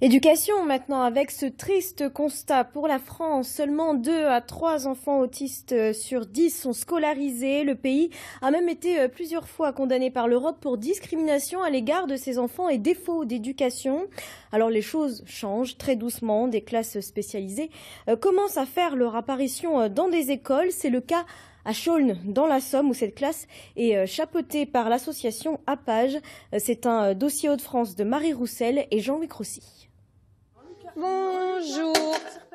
Éducation maintenant, avec ce triste constat pour la France. Seulement 2 à 3 enfants autistes sur 10 sont scolarisés. Le pays a même été plusieurs fois condamné par l'Europe pour discrimination à l'égard de ces enfants et défaut d'éducation. Alors les choses changent très doucement. Des classes spécialisées commencent à faire leur apparition dans des écoles. C'est le cas à Chaulnes, dans la Somme, où cette classe est chapeautée par l'association APAGE. C'est un dossier Hauts-de-France de Marie Roussel et Jean-Louis Crossy. Bonjour,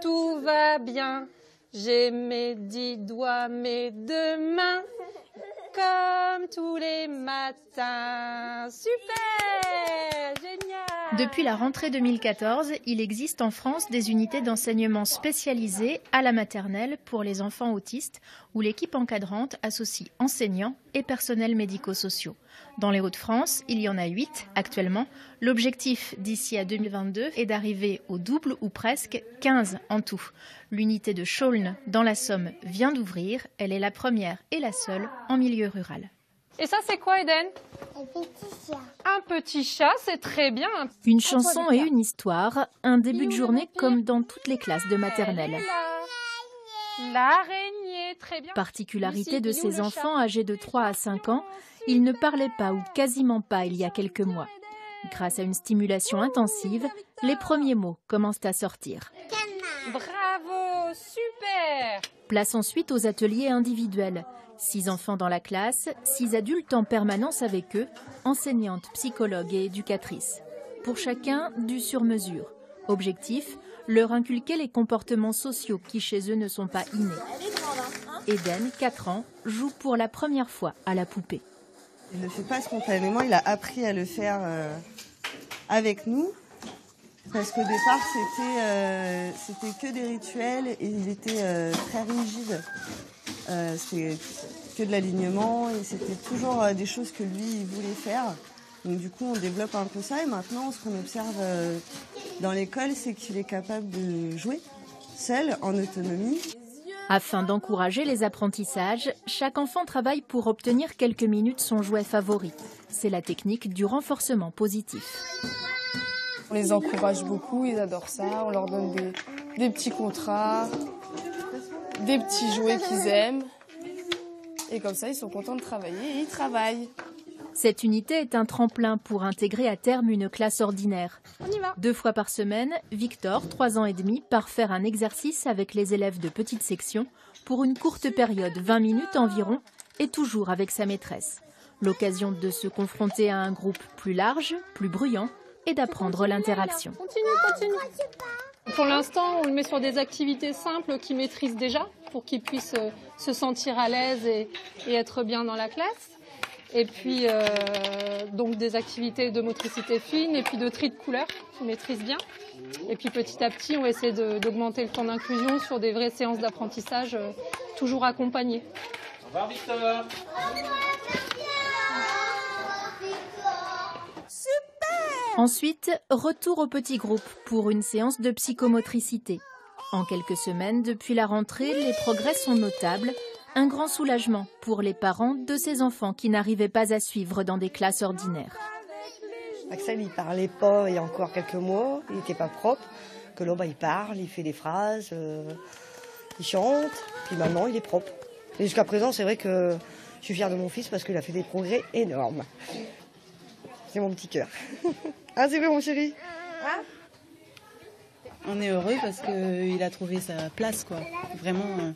tout va bien. J'ai mes 10 doigts, mes 2 mains, comme tous les matins. Super, génial. Depuis la rentrée 2014, il existe en France des unités d'enseignement spécialisées à la maternelle pour les enfants autistes, où l'équipe encadrante associe enseignants et personnels médico-sociaux. Dans les Hauts-de-France, il y en a 8 actuellement. L'objectif d'ici à 2022 est d'arriver au double ou presque 15 en tout. L'unité de Chaulnes, dans la Somme, vient d'ouvrir. Elle est la première et la seule en milieu rural. Et ça, c'est quoi, Eden? Un petit chat. Un petit chat, c'est très bien. Une chanson et une histoire, un début de journée comme dans toutes les classes de maternelle. L'araignée, très bien. Particularité de ces enfants âgés de 3 à 5 ans, ils ne parlaient pas ou quasiment pas il y a quelques mois. Grâce à une stimulation intensive, les premiers mots commencent à sortir. Bravo, super. Place ensuite aux ateliers individuels. 6 enfants dans la classe, 6 adultes en permanence avec eux, enseignantes, psychologues et éducatrices. Pour chacun, du sur-mesure. Objectif, leur inculquer les comportements sociaux qui chez eux ne sont pas innés. Eden, 4 ans, joue pour la première fois à la poupée. Il ne le fait pas spontanément, il a appris à le faire avec nous. Parce qu'au départ, c'était que des rituels et il était très rigide. C'était que de l'alignement et c'était toujours des choses que lui, il voulait faire. Donc du coup, on développe un peu ça et maintenant, ce qu'on observe dans l'école, c'est qu'il est capable de jouer seul, en autonomie. Afin d'encourager les apprentissages, chaque enfant travaille pour obtenir quelques minutes son jouet favori. C'est la technique du renforcement positif. On les encourage beaucoup, ils adorent ça. On leur donne des petits contrats, des petits jouets qu'ils aiment. Et comme ça, ils sont contents de travailler et ils travaillent. Cette unité est un tremplin pour intégrer à terme une classe ordinaire. On y va. 2 fois par semaine, Victor, 3 ans et demi, part faire un exercice avec les élèves de petite section pour une courte période, 20 minutes environ, et toujours avec sa maîtresse. L'occasion de se confronter à un groupe plus large, plus bruyant, et d'apprendre l'interaction. Continue. Pour l'instant, on le met sur des activités simples qu'il maîtrise déjà, pour qu'il puisse se sentir à l'aise et être bien dans la classe. Et puis, donc des activités de motricité fine et puis de tri de couleurs qu'il maîtrise bien. Et puis petit à petit, on va essayer d'augmenter le temps d'inclusion sur des vraies séances d'apprentissage, toujours accompagnées. Au revoir, Victor. Ensuite, retour au petit groupe pour une séance de psychomotricité. En quelques semaines, depuis la rentrée, les progrès sont notables. Un grand soulagement pour les parents de ces enfants qui n'arrivaient pas à suivre dans des classes ordinaires. Axel, il parlait pas il y a encore quelques mois, il n'était pas propre. Que là, il parle, il fait des phrases, il chante, puis maintenant il est propre. Et jusqu'à présent, c'est vrai que je suis fière de mon fils parce qu'il a fait des progrès énormes. C'est mon petit cœur. Ah, c'est vrai, mon chéri? Ah, on est heureux parce qu'il a trouvé sa place, quoi. Vraiment.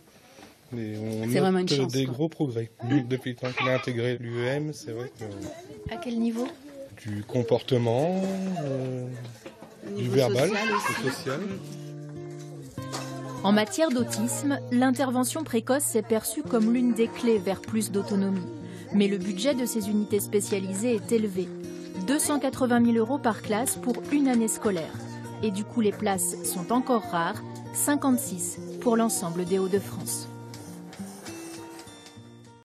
C'est vraiment une chance. Des gros progrès. Depuis le temps qu'il a intégré l'UEM, c'est vrai que... À quel niveau? Du comportement, du verbal, du social. En matière d'autisme, l'intervention précoce est perçue comme l'une des clés vers plus d'autonomie. Mais le budget de ces unités spécialisées est élevé. 280 000 € par classe pour une année scolaire. Et du coup, les places sont encore rares, 56 pour l'ensemble des Hauts-de-France.